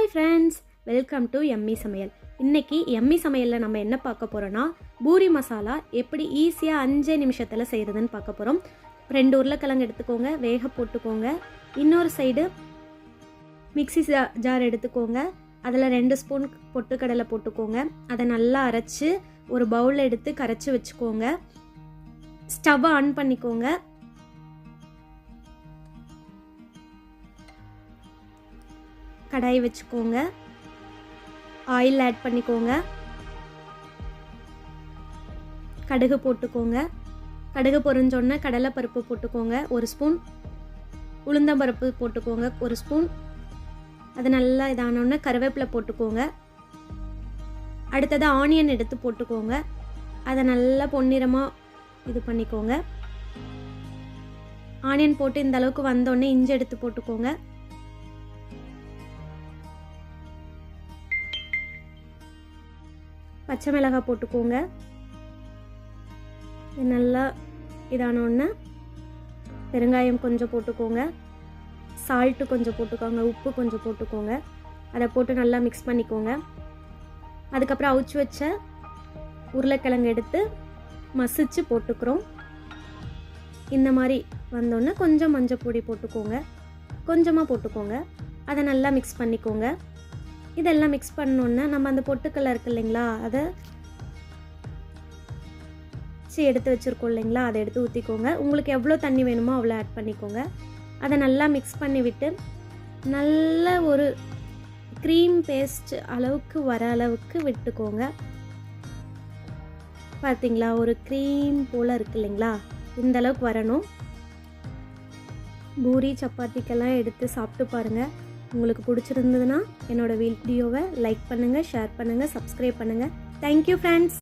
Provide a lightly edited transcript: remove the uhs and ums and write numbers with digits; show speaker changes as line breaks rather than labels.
Hi friends, welcome to Emmy சமையல். இன்றைக்கி Emmy சமையலில் நம்ம என்ன பார்க்க போகிறோன்னா, பூரி மசாலா எப்படி ஈஸியாக 5 நிமிஷத்தில் செய்கிறதுன்னு பார்க்க போகிறோம். 2 உருளைக்கிழங்கு எடுத்துக்கோங்க, வேக போட்டுக்கோங்க. இன்னொரு சைடு மிக்ஸி ஜார் எடுத்துக்கோங்க. அதில் 2 ஸ்பூன் பொட்டுக்கடலை போட்டுக்கோங்க. அதை நல்லா அரைச்சி ஒரு பவுலில் எடுத்து கரைச்சி வச்சுக்கோங்க. ஸ்டவ்வை ஆன் பண்ணிக்கோங்க. கடாய் வச்சுக்கோங்க. ஆயில் ஆட் பண்ணிக்கோங்க. கடுகு போட்டுக்கோங்க. கடுகு பொரிஞ்சோடனே கடலைப்பருப்பு போட்டுக்கோங்க. 1 ஸ்பூன் உளுந்தம்பருப்பு போட்டுக்கோங்க. 1 ஸ்பூன். அது நல்லா இதானோடனே கருவேப்பிலை போட்டுக்கோங்க. அடுத்தது ஆனியன் எடுத்து போட்டுக்கோங்க. அதை நல்லா பொன்னிறமாக இது பண்ணிக்கோங்க. ஆனியன் போட்டு இந்த அளவுக்கு வந்தோடனே இஞ்சி எடுத்து போட்டுக்கோங்க. பச்சை மிளகாய் போட்டுக்கோங்க. நல்லா இதானோடனே பெருங்காயம் கொஞ்சம் போட்டுக்கோங்க. சால்ட்டு கொஞ்சம் போட்டுக்கோங்க. உப்பு கொஞ்சம் போட்டுக்கோங்க. அதை போட்டு நல்லா மிக்ஸ் பண்ணிக்கோங்க. அதுக்கப்புறம் அவிச்சு வச்ச உருளைக்கிழங்கு எடுத்து மசிச்சு போட்டுக்கிறோம். இந்த மாதிரி வந்தோடனே கொஞ்சம் மஞ்சள் பொடி போட்டுக்கோங்க. கொஞ்சமாக போட்டுக்கோங்க. அதை நல்லா மிக்ஸ் பண்ணிக்கோங்க. இதெல்லாம் மிக்ஸ் பண்ணோன்னே நம்ம அந்த பொட்டுக்கடலை இருக்குது இல்லைங்களா, அதை எடுத்து வச்சுருக்கோம் இல்லைங்களா, அதை எடுத்து ஊற்றிக்கோங்க. உங்களுக்கு எவ்வளோ தண்ணி வேணுமோ அவ்வளோ ஆட் பண்ணிக்கோங்க. அதை நல்லா மிக்ஸ் பண்ணி விட்டு நல்ல ஒரு க்ரீம் பேஸ்ட் அளவுக்கு வர அளவுக்கு விட்டுக்கோங்க. பார்த்தீங்களா, ஒரு க்ரீம் போல் இருக்குது இல்லைங்களா, இந்த அளவுக்கு வரணும். பூரி சப்பாத்திக்கெல்லாம் எடுத்து சாப்பிட்டு பாருங்கள். உங்களுக்கு பிடிச்சிருந்ததுன்னா என்னோடய வீடியோவை லைக் பண்ணுங்கள், ஷேர் பண்ணுங்கள், சப்ஸ்கிரைப் பண்ணுங்கள். Thank you friends.